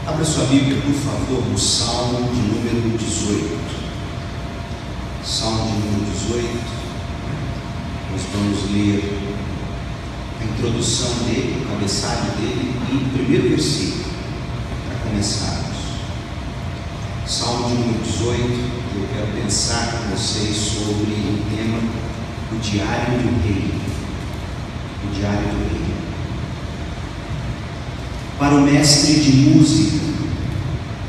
Abra sua Bíblia, por favor, no Salmo de número 18. Salmo de número 18. Nós vamos ler a introdução dele, o cabeçalho dele e o primeiro versículo, para começarmos. Salmo de número 18, eu quero pensar com vocês sobre o tema, o Diário do Rei. O Diário do Rei. Para o mestre de música,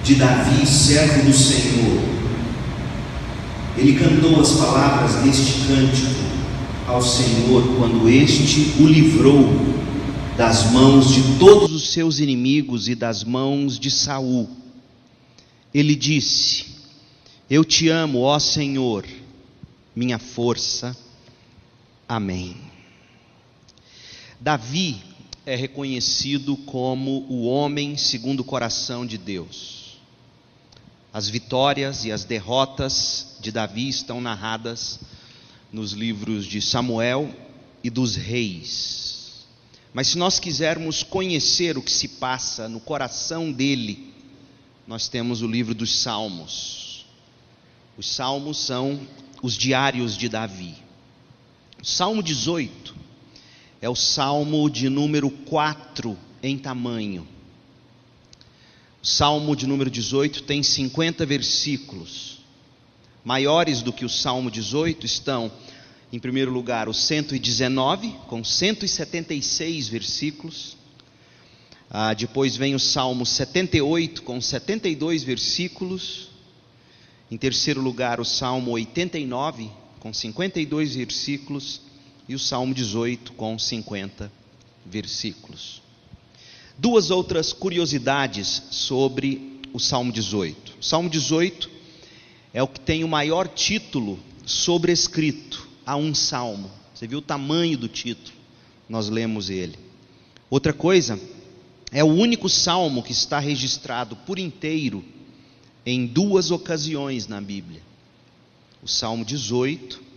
de Davi, servo do Senhor, ele cantou as palavras deste cântico ao Senhor quando este o livrou das mãos de todos os seus inimigos e das mãos de Saul. Ele disse: eu te amo, ó Senhor, minha força. Amém. Davi é reconhecido como o homem segundo o coração de Deus. As vitórias e as derrotas de Davi estão narradas nos livros de Samuel e dos Reis. Mas se nós quisermos conhecer o que se passa no coração dele, nós temos o livro dos Salmos. Os Salmos são os diários de Davi. O Salmo 18 é o Salmo de número 4 em tamanho. O Salmo de número 18 tem 50 versículos. Maiores do que o Salmo 18 estão, em primeiro lugar, o 119, com 176 versículos. Depois vem o Salmo 78, com 72 versículos. Em terceiro lugar, o Salmo 89, com 52 versículos. E o Salmo 18, com 50 versículos. Duas outras curiosidades sobre o Salmo 18. O Salmo 18 é o que tem o maior título sobrescrito a um salmo. Você viu o tamanho do título? Nós lemos ele. Outra coisa, é o único salmo que está registrado por inteiro em duas ocasiões na Bíblia. O Salmo 18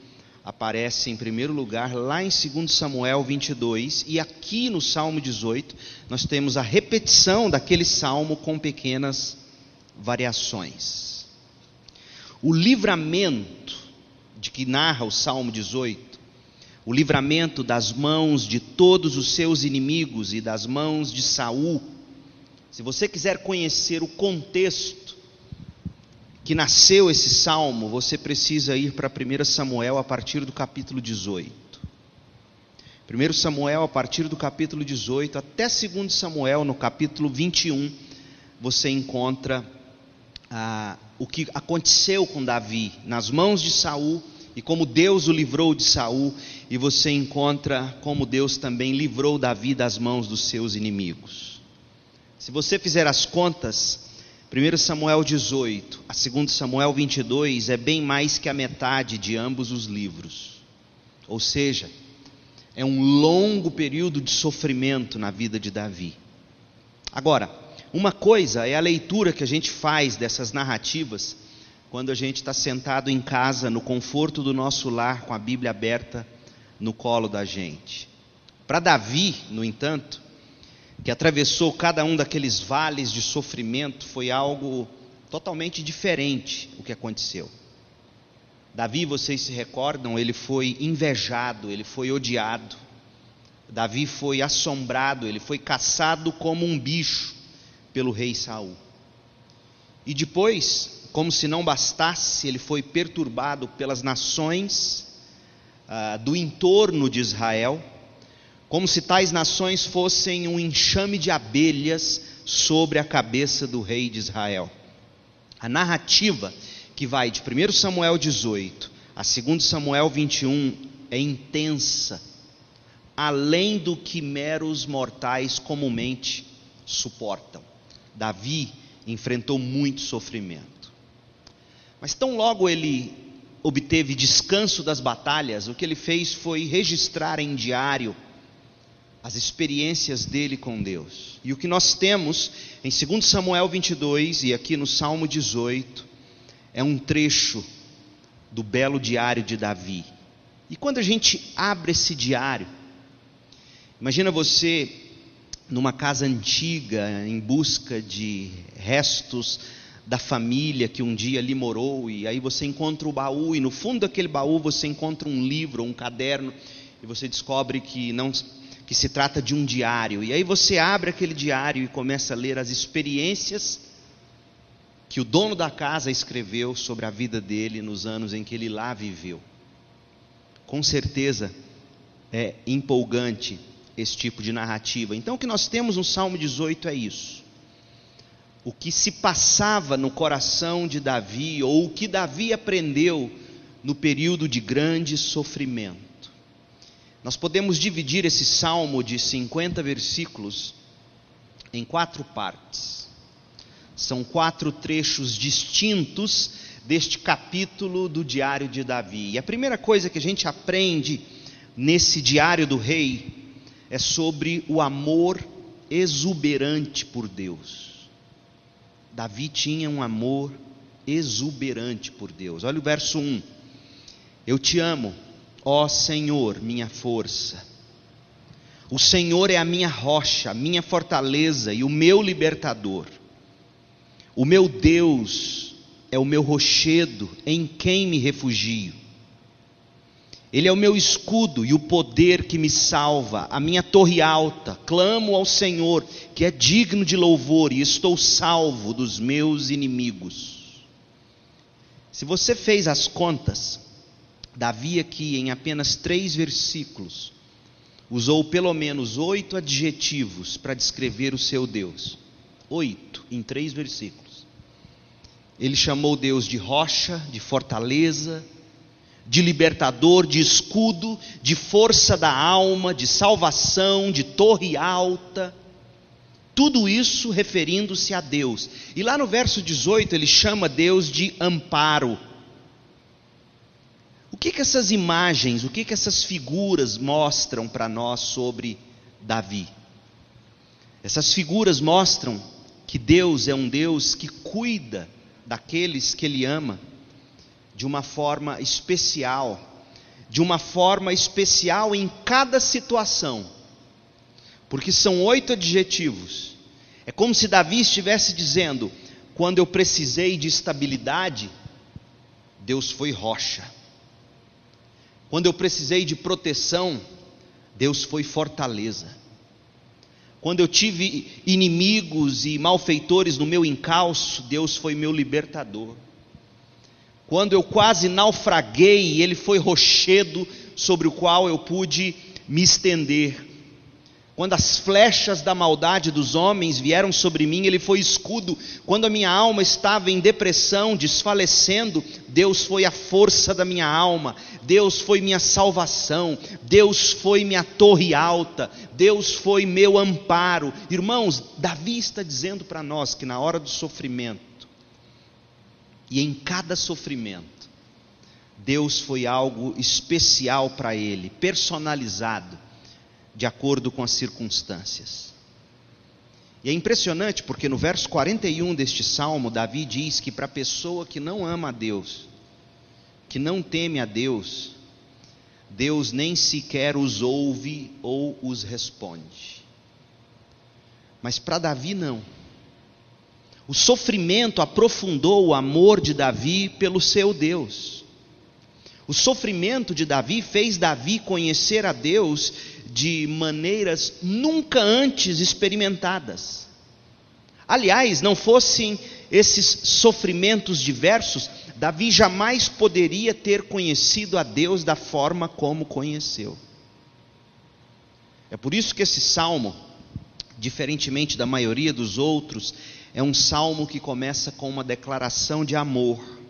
aparece em primeiro lugar lá em 2 Samuel 22, e aqui no Salmo 18 nós temos a repetição daquele salmo com pequenas variações. O livramento de que narra o Salmo 18, o livramento das mãos de todos os seus inimigos e das mãos de Saul. Se você quiser conhecer o contexto que nasceu esse salmo, você precisa ir para 1 Samuel a partir do capítulo 18. 1 Samuel a partir do capítulo 18 até 2 Samuel no capítulo 21, você encontra o que aconteceu com Davi nas mãos de Saul e como Deus o livrou de Saul, e você encontra como Deus também livrou Davi das mãos dos seus inimigos. Se você fizer as contas, 1 Samuel 18 a 2 Samuel 22 é bem mais que a metade de ambos os livros. Ou seja, é um longo período de sofrimento na vida de Davi. Agora, uma coisa é a leitura que a gente faz dessas narrativas quando a gente está sentado em casa, no conforto do nosso lar, com a Bíblia aberta no colo da gente. Para Davi, no entanto, que atravessou cada um daqueles vales de sofrimento, foi algo totalmente diferente o que aconteceu. Davi, vocês se recordam, ele foi invejado, ele foi odiado. Davi foi assombrado, ele foi caçado como um bicho pelo rei Saul. E depois, como se não bastasse, ele foi perturbado pelas nações do entorno de Israel, como se tais nações fossem um enxame de abelhas sobre a cabeça do rei de Israel. A narrativa que vai de 1 Samuel 18 a 2 Samuel 21 é intensa, além do que meros mortais comumente suportam. Davi enfrentou muito sofrimento. Mas tão logo ele obteve descanso das batalhas, o que ele fez foi registrar em diário as experiências dele com Deus. E o que nós temos em 2 Samuel 22 e aqui no Salmo 18 é um trecho do belo diário de Davi. E quando a gente abre esse diário, imagina você numa casa antiga, em busca de restos da família que um dia ali morou, e aí você encontra o baú, e no fundo daquele baú você encontra um livro, um caderno, e você descobre que se trata de um diário, e aí você abre aquele diário e começa a ler as experiências que o dono da casa escreveu sobre a vida dele nos anos em que ele lá viveu. Com certeza é empolgante esse tipo de narrativa. Então o que nós temos no Salmo 18 é isso. O que se passava no coração de Davi, ou o que Davi aprendeu no período de grande sofrimento. Nós podemos dividir esse salmo de 50 versículos em 4 partes. São 4 trechos distintos deste capítulo do diário de Davi. E a primeira coisa que a gente aprende nesse diário do rei é sobre o amor exuberante por Deus. Davi tinha um amor exuberante por Deus. Olha o verso 1. Eu te amo, ó Senhor, minha força. O Senhor é a minha rocha, a minha fortaleza e o meu libertador. O meu Deus é o meu rochedo, em quem me refugio. Ele é o meu escudo e o poder que me salva, a minha torre alta. Clamo ao Senhor, que é digno de louvor, e estou salvo dos meus inimigos. Se você fez as contas, Davi aqui em apenas 3 versículos usou pelo menos 8 adjetivos para descrever o seu Deus. 8 em 3 versículos. Ele chamou Deus de rocha, de fortaleza, de libertador, de escudo, de força da alma, de salvação, de torre alta. Tudo isso referindo-se a Deus. E lá no verso 18 ele chama Deus de amparo. O que essas imagens, o que essas figuras mostram para nós sobre Davi? Essas figuras mostram que Deus é um Deus que cuida daqueles que Ele ama de uma forma especial em cada situação, porque são 8 adjetivos. É como se Davi estivesse dizendo: quando eu precisei de estabilidade, Deus foi rocha. Quando eu precisei de proteção, Deus foi fortaleza. Quando eu tive inimigos e malfeitores no meu encalço, Deus foi meu libertador. Quando eu quase naufraguei, Ele foi rochedo sobre o qual eu pude me estender. Quando as flechas da maldade dos homens vieram sobre mim, Ele foi escudo. Quando a minha alma estava em depressão, desfalecendo, Deus foi a força da minha alma. Deus foi minha salvação. Deus foi minha torre alta. Deus foi meu amparo. Irmãos, Davi está dizendo para nós que na hora do sofrimento, e em cada sofrimento, Deus foi algo especial para ele, personalizado, de acordo com as circunstâncias. E é impressionante porque no verso 41 deste salmo, Davi diz que para a pessoa que não ama a Deus, que não teme a Deus, Deus nem sequer os ouve ou os responde. Mas para Davi não. O sofrimento aprofundou o amor de Davi pelo seu Deus. O sofrimento de Davi fez Davi conhecer a Deus de maneiras nunca antes experimentadas. Aliás, não fossem esses sofrimentos diversos, Davi jamais poderia ter conhecido a Deus da forma como conheceu. É por isso que esse salmo, diferentemente da maioria dos outros, é um salmo que começa com uma declaração de amor.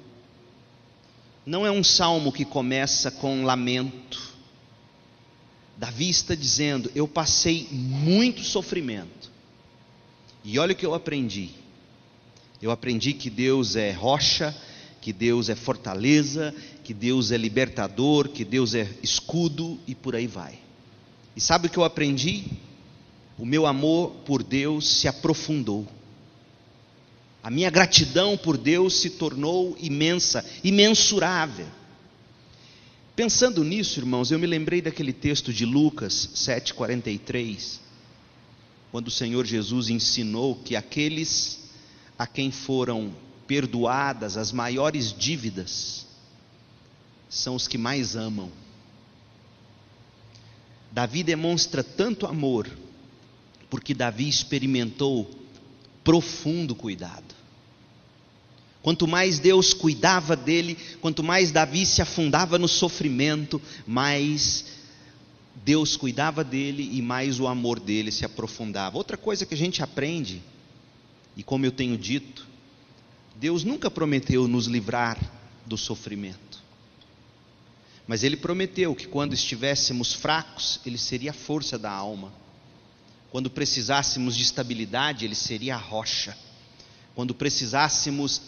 Não é um salmo que começa com lamento. Davi está dizendo: eu passei muito sofrimento, e olha o que eu aprendi. Eu aprendi que Deus é rocha, que Deus é fortaleza, que Deus é libertador, que Deus é escudo, e por aí vai. E sabe o que eu aprendi? O meu amor por Deus se aprofundou. A minha gratidão por Deus se tornou imensa, imensurável. Pensando nisso, irmãos, eu me lembrei daquele texto de Lucas 7,43, quando o Senhor Jesus ensinou que aqueles a quem foram perdoadas as maiores dívidas são os que mais amam. Davi demonstra tanto amor porque Davi experimentou profundo cuidado. Quanto mais Deus cuidava dele, quanto mais Davi se afundava no sofrimento, mais Deus cuidava dele e mais o amor dele se aprofundava. Outra coisa que a gente aprende, e como eu tenho dito, Deus nunca prometeu nos livrar do sofrimento, mas Ele prometeu que quando estivéssemos fracos, Ele seria a força da alma. Quando precisássemos de estabilidade, Ele seria a rocha. Quando precisássemos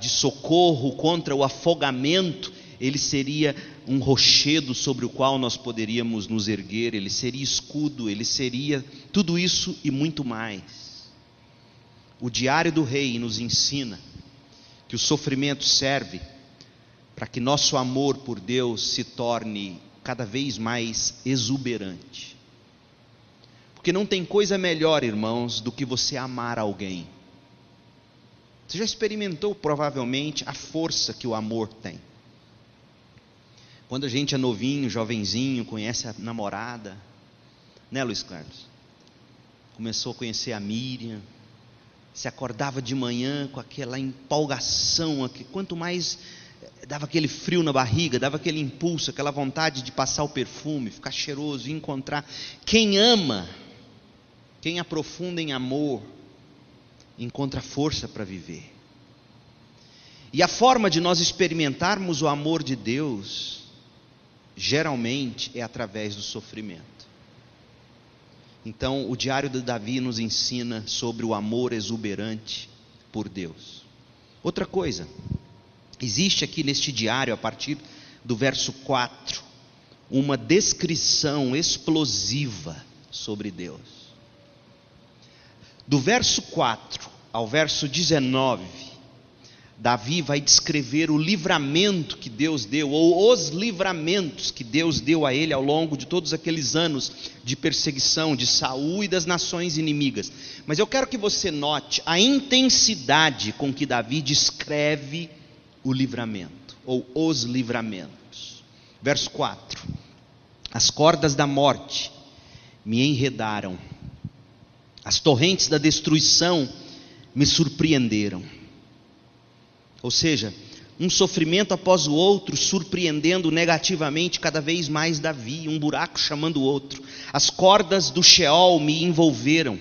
de socorro contra o afogamento, Ele seria um rochedo sobre o qual nós poderíamos nos erguer, Ele seria escudo, Ele seria tudo isso e muito mais. O Diário do Rei nos ensina que o sofrimento serve para que nosso amor por Deus se torne cada vez mais exuberante. Porque não tem coisa melhor, irmãos, do que você amar alguém. Você já experimentou provavelmente a força que o amor tem. Quando a gente é novinho, jovenzinho, conhece a namorada, né, Luiz Carlos? Começou a conhecer a Miriam, se acordava de manhã com aquela empolgação, quanto mais dava aquele frio na barriga, dava aquele impulso, aquela vontade de passar o perfume, ficar cheiroso, encontrar. Quem ama, quem aprofunda em amor, encontra força para viver. E a forma de nós experimentarmos o amor de Deus, geralmente é através do sofrimento. Então, o Diário de Davi nos ensina sobre o amor exuberante por Deus. Outra coisa, existe aqui neste diário, a partir do verso 4, uma descrição explosiva sobre Deus. Do verso 4 ao verso 19, Davi vai descrever o livramento que Deus deu, ou os livramentos que Deus deu a ele ao longo de todos aqueles anos de perseguição de Saul e das nações inimigas. Mas eu quero que você note a intensidade com que Davi descreve o livramento, ou os livramentos. Verso 4: as cordas da morte me enredaram, as torrentes da destruição me surpreenderam. Ou seja, um sofrimento após o outro, surpreendendo negativamente cada vez mais Davi, um buraco chamando o outro. As cordas do Sheol me envolveram,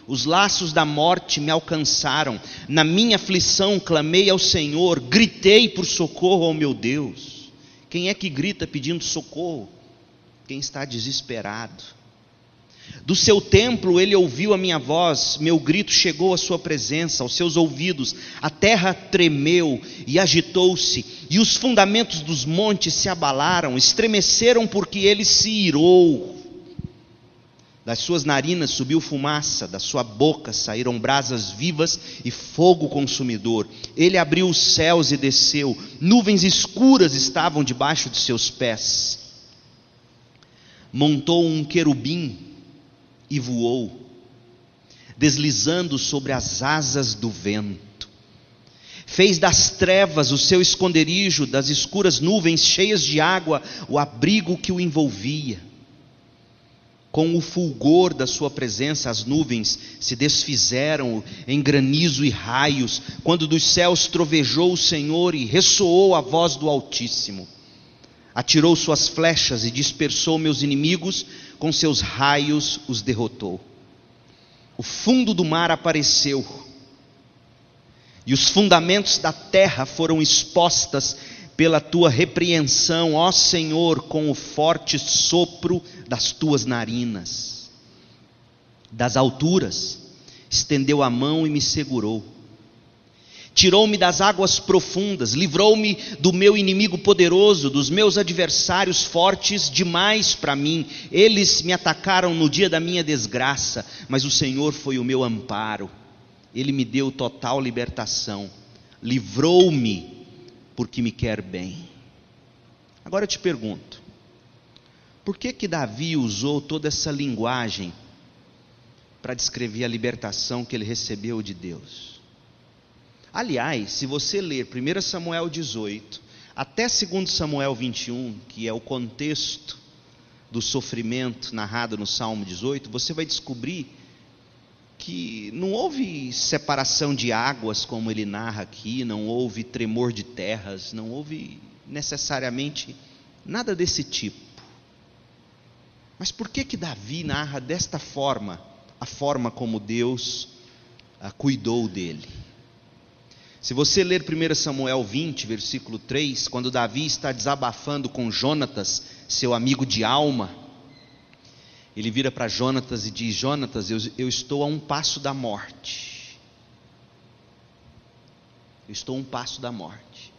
os laços da morte me alcançaram. Na minha aflição clamei ao Senhor, gritei por socorro ao meu Deus. Quem é que grita pedindo socorro? Quem está desesperado. Do seu templo ele ouviu a minha voz, meu grito chegou à sua presença, aos seus ouvidos. A terra tremeu e agitou-se, e os fundamentos dos montes se abalaram, estremeceram porque ele se irou. Das suas narinas subiu fumaça, da sua boca saíram brasas vivas e fogo consumidor. Ele abriu os céus e desceu, nuvens escuras estavam debaixo de seus pés. Montou um querubim e voou, deslizando sobre as asas do vento. Fez das trevas o seu esconderijo, das escuras nuvens cheias de água o abrigo que o envolvia. Com o fulgor da sua presença as nuvens se desfizeram em granizo e raios, quando dos céus trovejou o Senhor e ressoou a voz do Altíssimo. Atirou suas flechas e dispersou meus inimigos, com seus raios os derrotou. O fundo do mar apareceu, e os fundamentos da terra foram expostas pela tua repreensão, ó Senhor, com o forte sopro das tuas narinas. Das alturas estendeu a mão e me segurou. Tirou-me das águas profundas, livrou-me do meu inimigo poderoso, dos meus adversários fortes demais para mim. Eles me atacaram no dia da minha desgraça, mas o Senhor foi o meu amparo. Ele me deu total libertação, livrou-me porque me quer bem. Agora eu te pergunto, por que Davi usou toda essa linguagem para descrever a libertação que ele recebeu de Deus. Aliás, se você ler 1 Samuel 18 até 2 Samuel 21, que é o contexto do sofrimento narrado no Salmo 18, você vai descobrir que não houve separação de águas, como ele narra aqui, não houve tremor de terras, não houve necessariamente nada desse tipo. Mas por que Davi narra desta forma, a forma como Deus cuidou dele? Se você ler 1 Samuel 20, versículo 3, quando Davi está desabafando com Jonatas, seu amigo de alma, ele vira para Jonatas e diz: Jonatas, eu estou a um passo da morte. Eu estou a um passo da morte.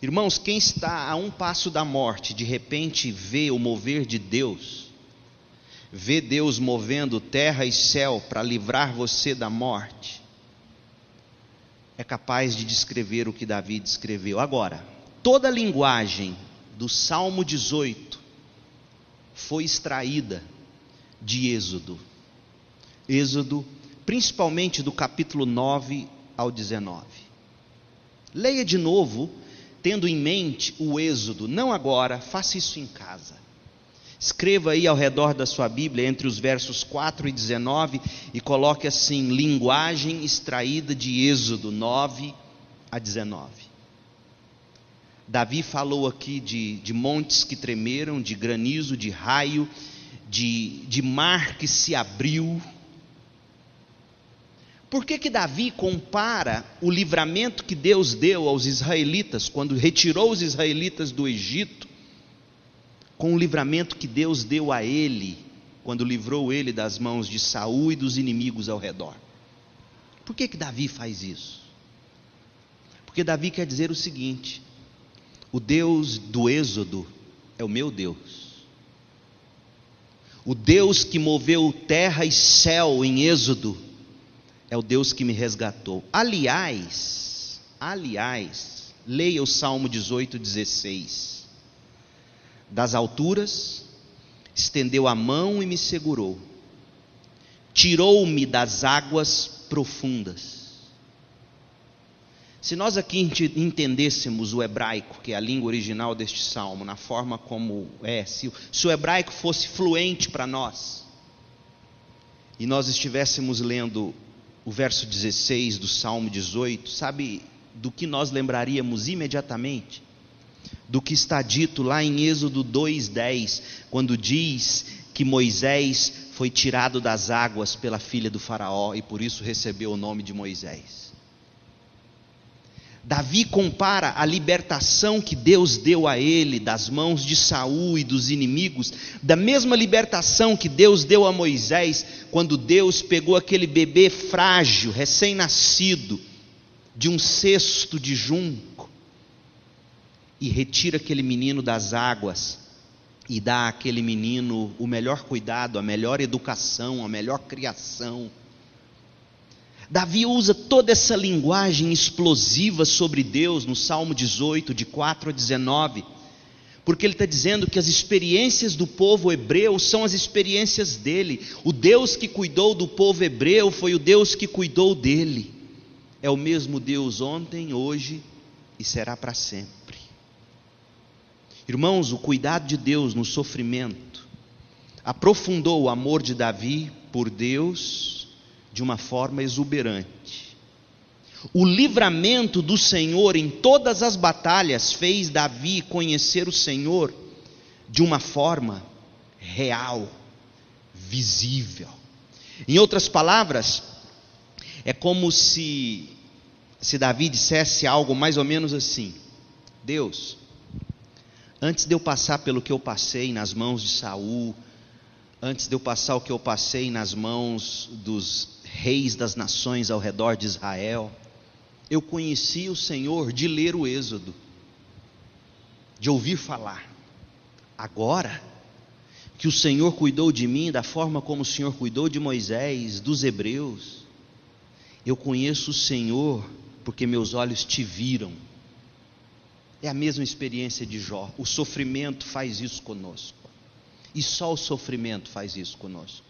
Irmãos, quem está a um passo da morte, de repente vê o mover de Deus, vê Deus movendo terra e céu para livrar você da morte, é capaz de descrever o que Davi descreveu. Agora, toda a linguagem do Salmo 18 foi extraída de Êxodo. Êxodo, principalmente do capítulo 9 ao 19. Leia de novo, tendo em mente o Êxodo, não agora, faça isso em casa. Escreva aí ao redor da sua Bíblia, entre os versos 4 e 19, e coloque assim: linguagem extraída de Êxodo 9 a 19. Davi falou aqui de montes que tremeram, de granizo, de raio, de mar que se abriu. Por que Davi compara o livramento que Deus deu aos israelitas, quando retirou os israelitas do Egito, com o livramento que Deus deu a ele, quando livrou ele das mãos de Saul e dos inimigos ao redor? Por que Davi faz isso? Porque Davi quer dizer o seguinte: o Deus do Êxodo é o meu Deus. O Deus que moveu terra e céu em Êxodo é o Deus que me resgatou. Aliás, leia o Salmo 18:16. Das alturas estendeu a mão e me segurou, tirou-me das águas profundas. Se nós aqui entendêssemos o hebraico, que é a língua original deste salmo, na forma como é, se o hebraico fosse fluente para nós, e nós estivéssemos lendo o verso 16 do Salmo 18, sabe do que nós lembraríamos imediatamente? Do que está dito lá em Êxodo 2:10, quando diz que Moisés foi tirado das águas pela filha do faraó e por isso recebeu o nome de Moisés. Davi compara a libertação que Deus deu a ele das mãos de Saul e dos inimigos, da mesma libertação que Deus deu a Moisés, quando Deus pegou aquele bebê frágil, recém-nascido, de um cesto de junco, e retira aquele menino das águas, e dá àquele menino o melhor cuidado, a melhor educação, a melhor criação. Davi usa toda essa linguagem explosiva sobre Deus no Salmo 18, de 4 a 19, porque ele está dizendo que as experiências do povo hebreu são as experiências dele. O Deus que cuidou do povo hebreu foi o Deus que cuidou dele. É o mesmo Deus ontem, hoje e será para sempre. Irmãos, o cuidado de Deus no sofrimento aprofundou o amor de Davi por Deus de uma forma exuberante. O livramento do Senhor em todas as batalhas fez Davi conhecer o Senhor de uma forma real, visível. Em outras palavras, é como se Davi dissesse algo mais ou menos assim: Deus, antes de eu passar pelo que eu passei nas mãos de Saul, antes de eu passar o que eu passei nas mãos dos reis das nações ao redor de Israel, eu conheci o Senhor de ler o Êxodo, de ouvir falar. Agora que o Senhor cuidou de mim da forma como o Senhor cuidou de Moisés, dos hebreus, eu conheço o Senhor porque meus olhos te viram. É a mesma experiência de Jó. O sofrimento faz isso conosco, e só o sofrimento faz isso conosco.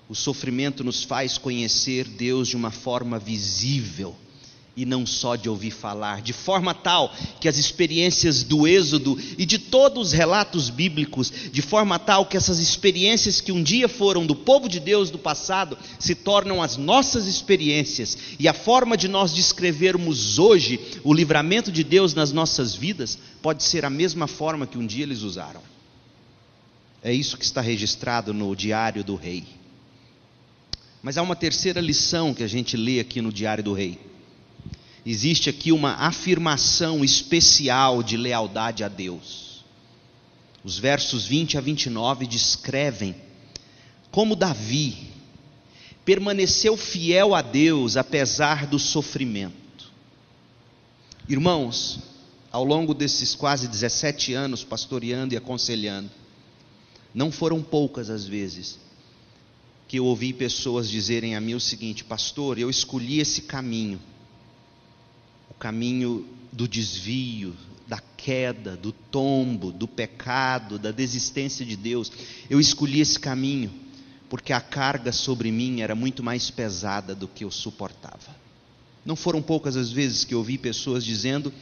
O sofrimento nos faz conhecer Deus de uma forma visível e não só de ouvir falar, de forma tal que as experiências do Êxodo e de todos os relatos bíblicos, de forma tal que essas experiências que um dia foram do povo de Deus do passado, se tornam as nossas experiências, e a forma de nós descrevermos hoje o livramento de Deus nas nossas vidas, pode ser a mesma forma que um dia eles usaram. É isso que está registrado no Diário do Rei. Mas há uma terceira lição que a gente lê aqui no Diário do Rei. Existe aqui uma afirmação especial de lealdade a Deus. Os versos 20 a 29 descrevem como Davi permaneceu fiel a Deus apesar do sofrimento. Irmãos, ao longo desses quase 17 anos pastoreando e aconselhando, não foram poucas as vezes que eu ouvi pessoas dizerem a mim o seguinte: pastor, eu escolhi esse caminho, o caminho do desvio, da queda, do tombo, do pecado, da desistência de Deus. Eu escolhi esse caminho porque a carga sobre mim era muito mais pesada do que eu suportava. Não foram poucas as vezes que eu ouvi pessoas dizendo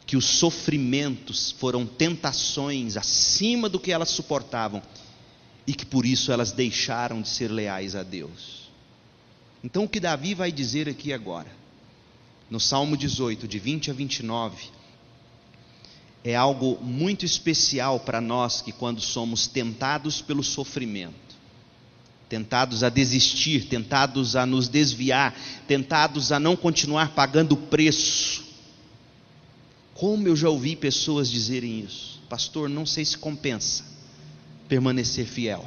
que os sofrimentos foram tentações acima do que elas suportavam e que por isso elas deixaram de ser leais a Deus. Então o que Davi vai dizer aqui agora, no Salmo 18, de 20 a 29, é algo muito especial para nós que quando somos tentados pelo sofrimento, tentados a desistir, tentados a nos desviar, tentados a não continuar pagando o preço. Como eu já ouvi pessoas dizerem isso: pastor, não sei se compensa permanecer fiel.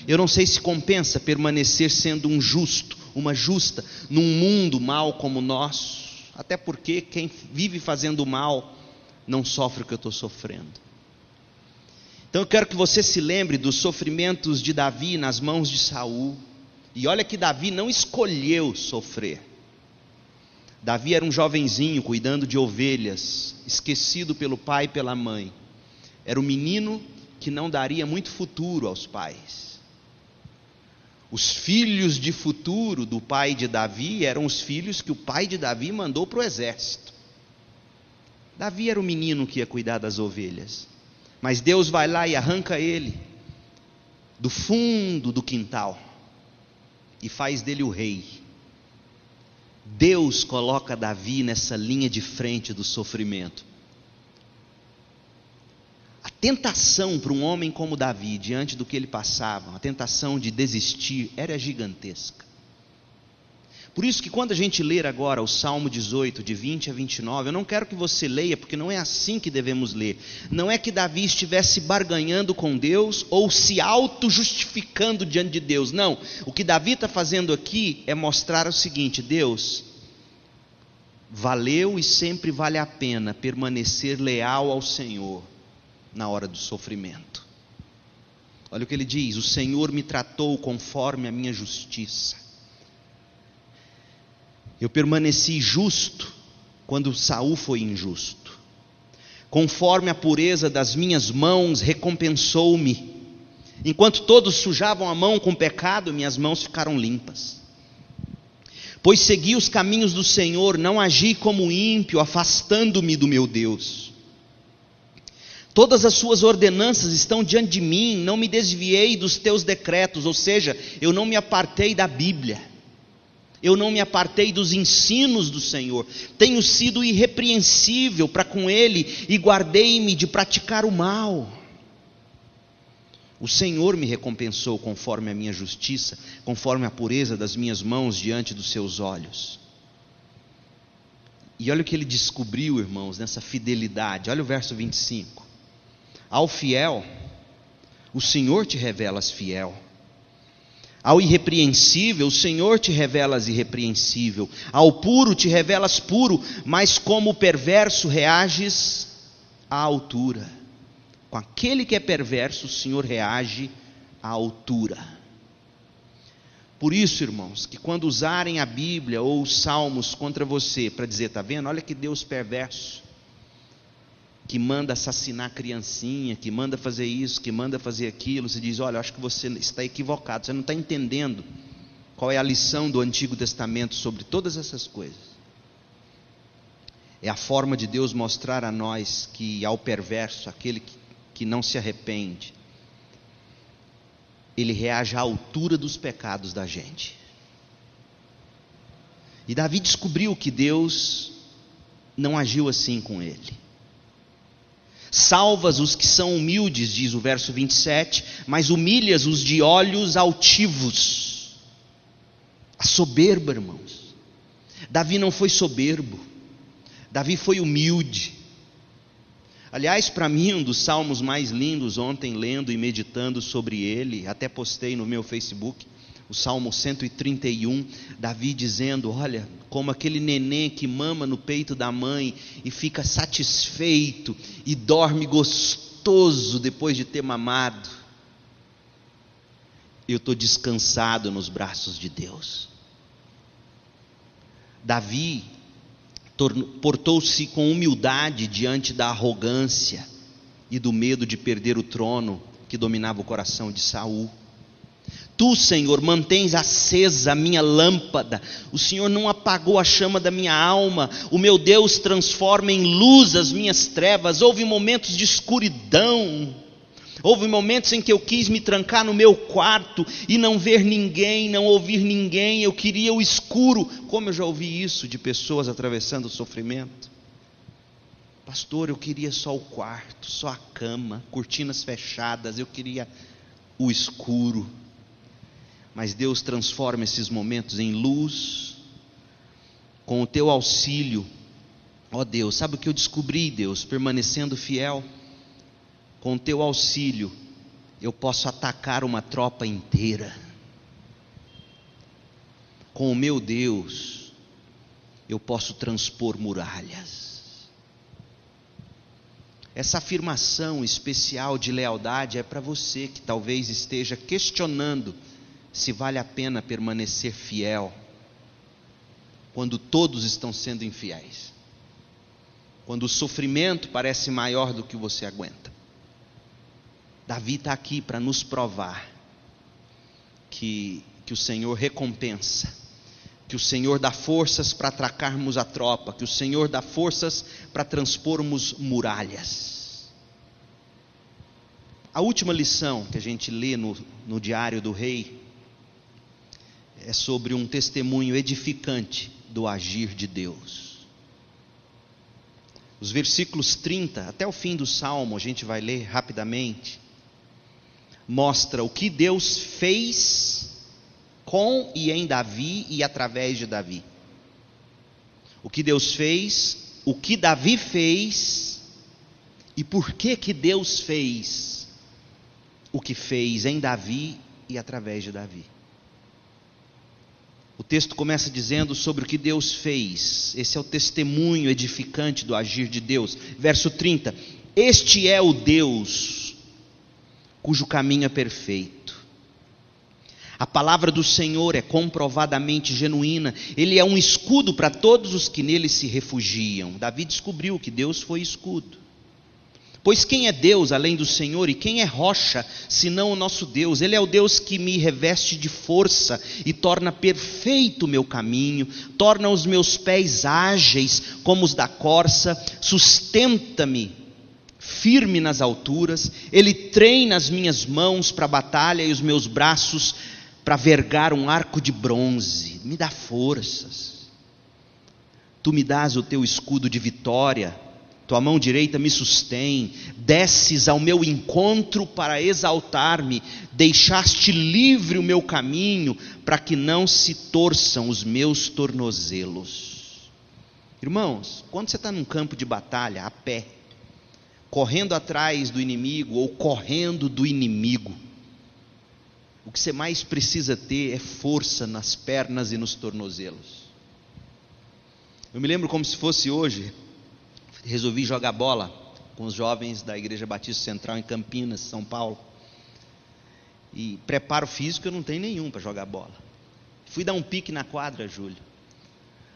Eu não sei se compensa permanecer sendo um justo, uma justa, num mundo mau como o nosso. Até porque quem vive fazendo mal não sofre o que eu estou sofrendo. Então eu quero que você se lembre dos sofrimentos de Davi nas mãos de Saul. E olha que Davi não escolheu sofrer. Davi era um jovenzinho cuidando de ovelhas, esquecido pelo pai e pela mãe. Era um menino que não daria muito futuro aos pais. Os filhos de futuro do pai de Davi eram os filhos que o pai de Davi mandou para o exército. Davi era o menino que ia cuidar das ovelhas, mas Deus vai lá e arranca ele do fundo do quintal e faz dele o rei. Deus coloca Davi nessa linha de frente do sofrimento. A tentação para um homem como Davi, diante do que ele passava, a tentação de desistir, era gigantesca. Por isso que quando a gente ler agora o Salmo 18, de 20 a 29, eu não quero que você leia, porque não é assim que devemos ler. Não é que Davi estivesse barganhando com Deus, ou se auto-justificando diante de Deus, não. O que Davi está fazendo aqui é mostrar o seguinte: Deus, valeu e sempre vale a pena permanecer leal ao Senhor na hora do sofrimento. Olha o que ele diz: o Senhor me tratou conforme a minha justiça. Eu permaneci justo quando Saul foi injusto. Conforme a pureza das minhas mãos recompensou-me. Enquanto todos sujavam a mão com pecado, minhas mãos ficaram limpas. Pois segui os caminhos do Senhor, não agi como ímpio, afastando-me do meu Deus. Todas as suas ordenanças estão diante de mim, não me desviei dos teus decretos, ou seja, eu não me apartei da Bíblia, eu não me apartei dos ensinos do Senhor, tenho sido irrepreensível para com Ele e guardei-me de praticar o mal. O Senhor me recompensou conforme a minha justiça, conforme a pureza das minhas mãos diante dos seus olhos. E olha o que ele descobriu, irmãos, nessa fidelidade. Olha o verso 25. Ao fiel, o Senhor te revelas fiel. Ao irrepreensível, o Senhor te revelas irrepreensível. Ao puro, te revelas puro, mas como o perverso reages à altura. Com aquele que é perverso, o Senhor reage à altura. Por isso, irmãos, que quando usarem a Bíblia ou os Salmos contra você, para dizer, está vendo? Olha que Deus perverso. que manda assassinar criancinha, que manda fazer isso, que manda fazer aquilo, você diz: olha, acho que você está equivocado, você não está entendendo qual é a lição do Antigo Testamento sobre todas essas coisas. É a forma de Deus mostrar a nós que ao perverso, aquele que não se arrepende, ele reage à altura dos pecados da gente. E Davi descobriu que Deus não agiu assim com ele. Salvas os que são humildes, diz o verso 27, mas humilhas os de olhos altivos. A soberba, irmãos. Davi não foi soberbo, Davi foi humilde. Aliás, para mim, um dos salmos mais lindos, ontem lendo e meditando sobre ele, até postei no meu Facebook, o Salmo 131, Davi dizendo: olha, como aquele neném que mama no peito da mãe e fica satisfeito e dorme gostoso depois de ter mamado. Eu estou descansado nos braços de Deus. Davi portou-se com humildade diante da arrogância e do medo de perder o trono que dominava o coração de Saul. Tu, Senhor, mantens acesa a minha lâmpada, o Senhor não apagou a chama da minha alma, o meu Deus transforma em luz as minhas trevas. Houve momentos de escuridão, houve momentos em que eu quis me trancar no meu quarto e não ver ninguém, não ouvir ninguém, eu queria o escuro. Como eu já ouvi isso de pessoas atravessando o sofrimento. Pastor, eu queria só o quarto, só a cama, cortinas fechadas, eu queria o escuro. Mas Deus transforma esses momentos em luz, com o teu auxílio. Ó Deus, sabe o que eu descobri, Deus? Permanecendo fiel, com o teu auxílio, eu posso atacar uma tropa inteira. Com o meu Deus, eu posso transpor muralhas. Essa afirmação especial de lealdade é para você que talvez esteja questionando se vale a pena permanecer fiel quando todos estão sendo infiéis, quando o sofrimento parece maior do que você aguenta. Davi está aqui para nos provar que o Senhor recompensa, que o Senhor dá forças para atracarmos a tropa, que o Senhor dá forças para transpormos muralhas. A última lição que a gente lê no Diário do Rei é sobre um testemunho edificante do agir de Deus. Os versículos 30 até o fim do Salmo, a gente vai ler rapidamente, mostra o que Deus fez com e em Davi e através de Davi. O que Deus fez, o que Davi fez e por que Deus fez o que fez em Davi e através de Davi. O texto começa dizendo sobre o que Deus fez. Esse é o testemunho edificante do agir de Deus. Verso 30. Este é o Deus cujo caminho é perfeito. A palavra do Senhor é comprovadamente genuína. Ele é um escudo para todos os que nele se refugiam. Davi descobriu que Deus foi escudo. Pois quem é Deus além do Senhor, e quem é rocha senão o nosso Deus? Ele é o Deus que me reveste de força e torna perfeito o meu caminho, torna os meus pés ágeis como os da corça, sustenta-me firme nas alturas. Ele treina as minhas mãos para a batalha e os meus braços para vergar um arco de bronze. Me dá forças. Tu me dás o teu escudo de vitória. Tua mão direita me sustém, desces ao meu encontro para exaltar-me, deixaste livre o meu caminho, para que não se torçam os meus tornozelos. Irmãos, quando você está num campo de batalha, a pé, correndo atrás do inimigo ou correndo do inimigo, o que você mais precisa ter é força nas pernas e nos tornozelos. Eu me lembro como se fosse hoje. Resolvi jogar bola com os jovens da Igreja Batista Central em Campinas, São Paulo. E preparo físico eu não tenho nenhum para jogar bola. Fui dar um pique na quadra, Júlio.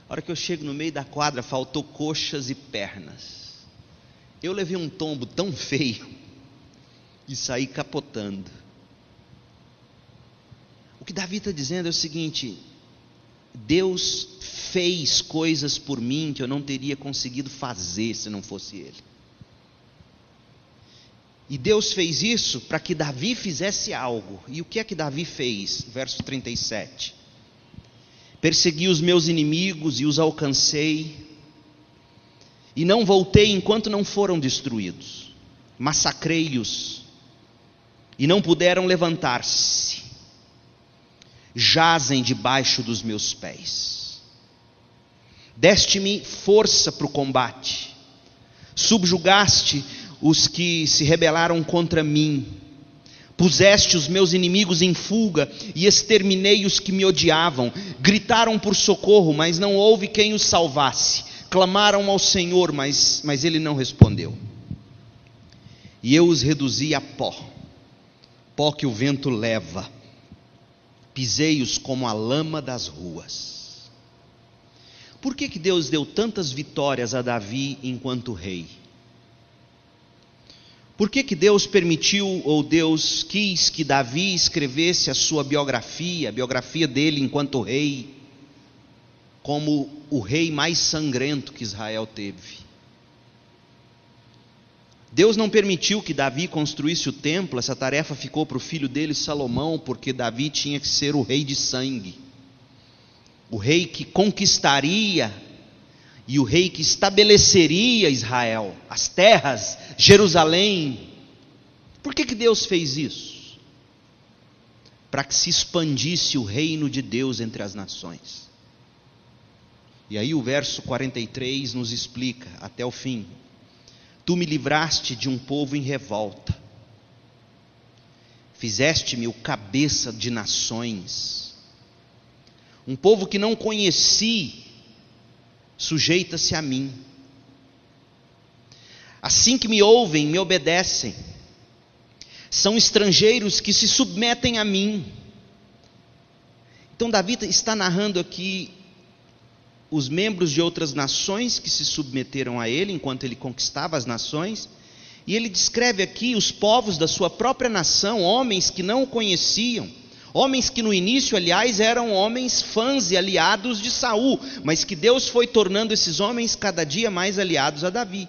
A hora que eu chego no meio da quadra, faltou coxas e pernas. Eu levei um tombo tão feio e saí capotando. O que Davi está dizendo é o seguinte: Deus fez coisas por mim que eu não teria conseguido fazer se não fosse Ele. E Deus fez isso para que Davi fizesse algo. E o que é que Davi fez? Verso 37. Persegui os meus inimigos e os alcancei, e não voltei enquanto não foram destruídos. Massacrei-os, e não puderam levantar-se. Jazem debaixo dos meus pés. Deste-me força para o combate. Subjugaste os que se rebelaram contra mim. Puseste os meus inimigos em fuga e exterminei os que me odiavam. Gritaram por socorro, mas não houve quem os salvasse. Clamaram ao Senhor, mas Ele não respondeu. E eu os reduzi a pó, pó que o vento leva. Pisei-os como a lama das ruas. Por que Deus deu tantas vitórias a Davi enquanto rei? Por que Deus permitiu, ou Deus quis que Davi escrevesse a sua biografia, a biografia dele enquanto rei, como o rei mais sangrento que Israel teve? Deus não permitiu que Davi construísse o templo. Essa tarefa ficou para o filho dele, Salomão, porque Davi tinha que ser o rei de sangue, o rei que conquistaria e o rei que estabeleceria Israel, as terras, Jerusalém. Por que Deus fez isso? Para que se expandisse o reino de Deus entre as nações. E aí o verso 43 nos explica até o fim: Tu me livraste de um povo em revolta, fizeste-me o cabeça de nações. Um povo que não conheci sujeita-se a mim. Assim que me ouvem, me obedecem. São estrangeiros que se submetem a mim. Então Davi está narrando aqui os membros de outras nações que se submeteram a ele enquanto ele conquistava as nações, e ele descreve aqui os povos da sua própria nação, homens que não o conheciam, homens que no início, aliás, eram homens fãs e aliados de Saul, mas que Deus foi tornando esses homens cada dia mais aliados a Davi.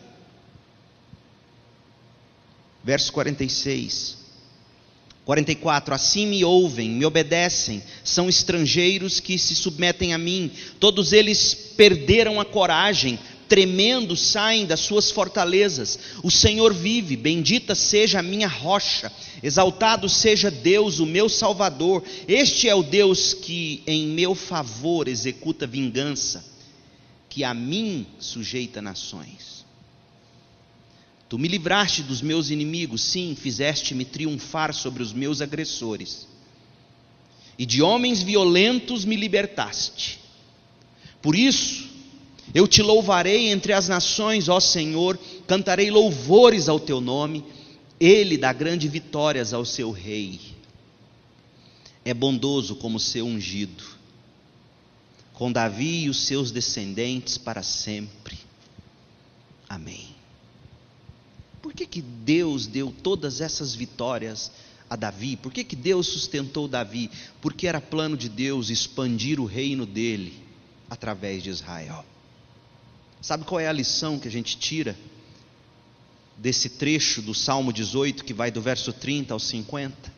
Verso 44, assim me ouvem, me obedecem, são estrangeiros que se submetem a mim, todos eles perderam a coragem, tremendo saem das suas fortalezas. O Senhor vive, bendita seja a minha rocha, exaltado seja Deus, o meu Salvador. Este é o Deus que em meu favor executa vingança, que a mim sujeita nações. Tu me livraste dos meus inimigos, sim, fizeste-me triunfar sobre os meus agressores, e de homens violentos me libertaste. Por isso, eu te louvarei entre as nações, ó Senhor, cantarei louvores ao teu nome. Ele dá grandes vitórias ao seu rei. É bondoso como seu ungido, com Davi e os seus descendentes para sempre. Amém. Por que Deus deu todas essas vitórias a Davi? Por que Deus sustentou Davi? Porque era plano de Deus expandir o reino dele através de Israel. Sabe qual é a lição que a gente tira desse trecho do Salmo 18, que vai do verso 30 ao 50?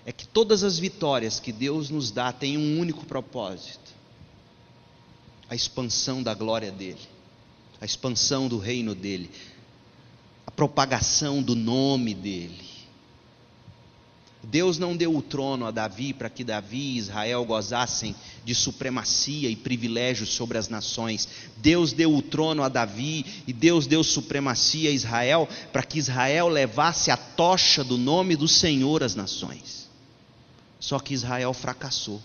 É que todas as vitórias que Deus nos dá têm um único propósito: a expansão da glória dele, a expansão do reino dele, a propagação do nome dele. Deus não deu o trono a Davi para que Davi e Israel gozassem de supremacia e privilégios sobre as nações. Deus deu o trono a Davi e Deus deu supremacia a Israel para que Israel levasse a tocha do nome do Senhor às nações. Só que Israel fracassou.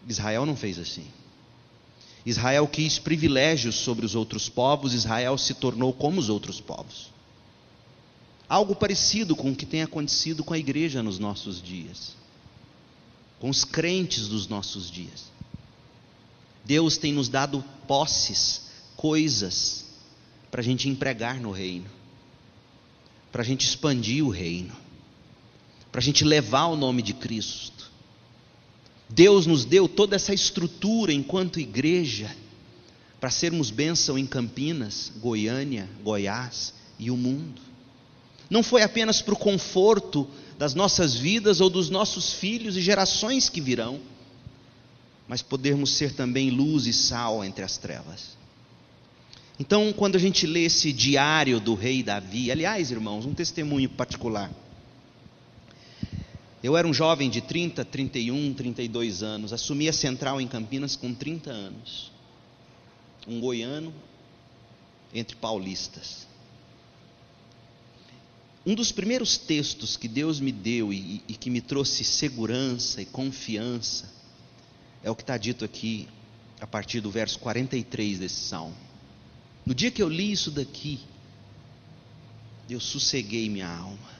Israel não fez assim. Israel quis privilégios sobre os outros povos. Israel se tornou como os outros povos. Algo parecido com o que tem acontecido com a igreja nos nossos dias, com os crentes dos nossos dias. Deus tem nos dado posses, coisas, para a gente empregar no reino, para a gente expandir o reino, para a gente levar o nome de Cristo. Deus nos deu toda essa estrutura enquanto igreja, para sermos bênção em Campinas, Goiânia, Goiás e o mundo. Não foi apenas para o conforto das nossas vidas ou dos nossos filhos e gerações que virão, mas podermos ser também luz e sal entre as trevas. Então, quando a gente lê esse diário do rei Davi, aliás, irmãos, um testemunho particular. Eu era um jovem de 30, 31, 32 anos, assumi a central em Campinas com 30 anos. Um goiano entre paulistas. Um dos primeiros textos que Deus me deu e que me trouxe segurança e confiança é o que está dito aqui a partir do verso 43 desse salmo. No dia que eu li isso daqui, eu sosseguei minha alma.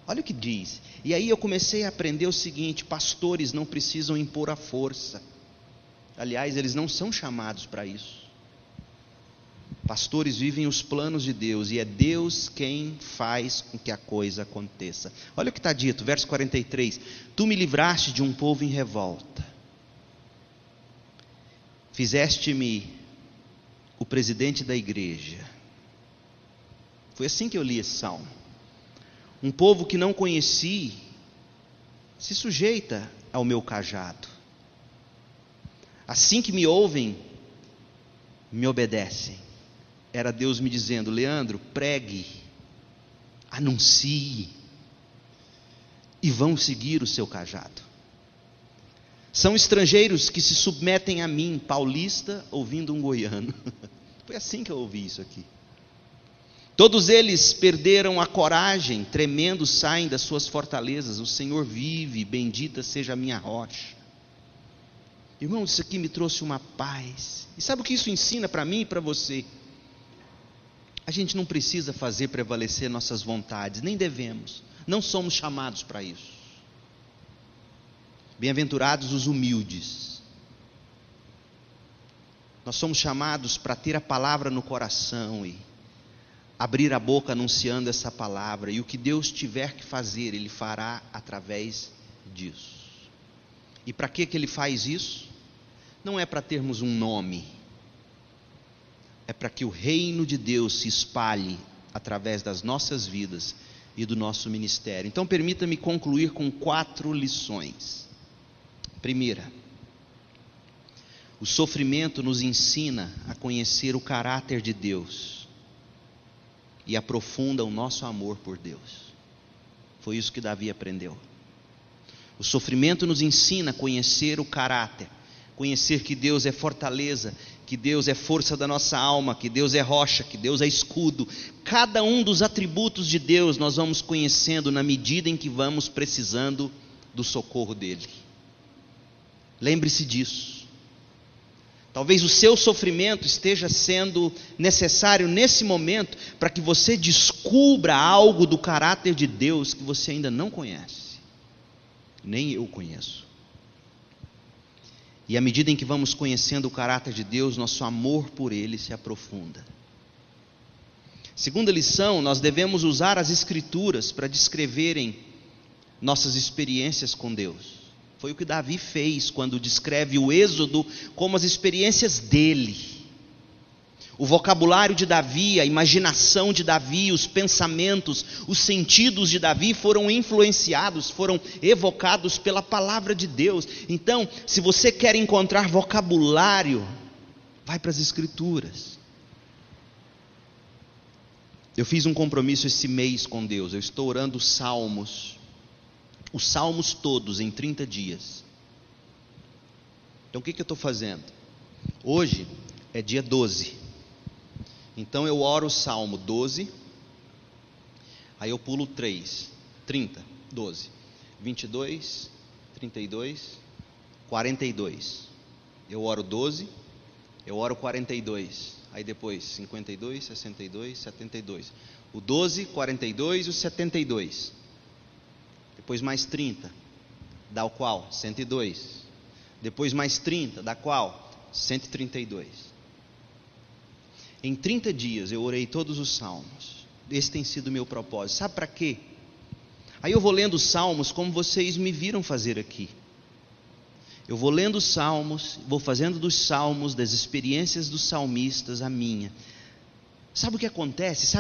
Olha o que diz. E aí eu comecei a aprender o seguinte: pastores não precisam impor a força. Aliás, eles não são chamados para isso. Pastores vivem os planos de Deus e é Deus quem faz com que a coisa aconteça. Olha o que está dito, verso 43. Tu me livraste de um povo em revolta. Fizeste-me o presidente da igreja. Foi assim que eu li esse salmo. Um povo que não conheci se sujeita ao meu cajado. Assim que me ouvem, me obedecem. Era Deus me dizendo: Leandro, pregue, anuncie, e vão seguir o seu cajado. São estrangeiros que se submetem a mim, paulista ouvindo um goiano. Foi assim que eu ouvi isso aqui. Todos eles perderam a coragem, tremendo saem das suas fortalezas. O Senhor vive, bendita seja a minha rocha. Irmão, isso aqui me trouxe uma paz. E sabe o que isso ensina para mim e para você? A gente não precisa fazer prevalecer nossas vontades, nem devemos. Não somos chamados para isso. Bem-aventurados os humildes. Nós somos chamados para ter a palavra no coração e abrir a boca anunciando essa palavra, e o que Deus tiver que fazer, Ele fará através disso. E para que Ele faz isso? Não é para termos um nome, é para que o reino de Deus se espalhe através das nossas vidas e do nosso ministério. Então permita-me concluir com 4 lições. Primeira, o sofrimento nos ensina a conhecer o caráter de Deus e aprofunda o nosso amor por Deus. Foi isso que Davi aprendeu. O sofrimento nos ensina a conhecer o caráter, conhecer que Deus é fortaleza, que Deus é força da nossa alma, que Deus é rocha, que Deus é escudo. Cada um dos atributos de Deus nós vamos conhecendo na medida em que vamos precisando do socorro dEle. Lembre-se disso. Talvez o seu sofrimento esteja sendo necessário nesse momento para que você descubra algo do caráter de Deus que você ainda não conhece. Nem eu conheço. E à medida em que vamos conhecendo o caráter de Deus, nosso amor por Ele se aprofunda. Segunda lição, nós devemos usar as Escrituras para descreverem nossas experiências com Deus. Foi o que Davi fez quando descreve o Êxodo como as experiências dele. O vocabulário de Davi, a imaginação de Davi, os pensamentos, os sentidos de Davi foram influenciados, foram evocados pela palavra de Deus. Então, se você quer encontrar vocabulário, vai para as Escrituras. Eu fiz um compromisso esse mês com Deus. Eu estou orando os salmos todos em 30 dias. Então o que eu estou fazendo? Hoje é dia 12. Então eu oro o Salmo 12, aí eu pulo 3, 30, 12, 22, 32, 42. Eu oro 12, eu oro 42, aí depois 52, 62, 72. O 12, 42 e o 72. Depois mais 30, dá o qual? 102. Depois mais 30, dá qual? 132. Em 30 dias eu orei todos os salmos. Esse tem sido o meu propósito. Sabe para quê? Aí eu vou lendo os salmos como vocês me viram fazer aqui. Eu vou lendo os salmos, vou fazendo dos salmos, das experiências dos salmistas, a minha. Sabe o que acontece?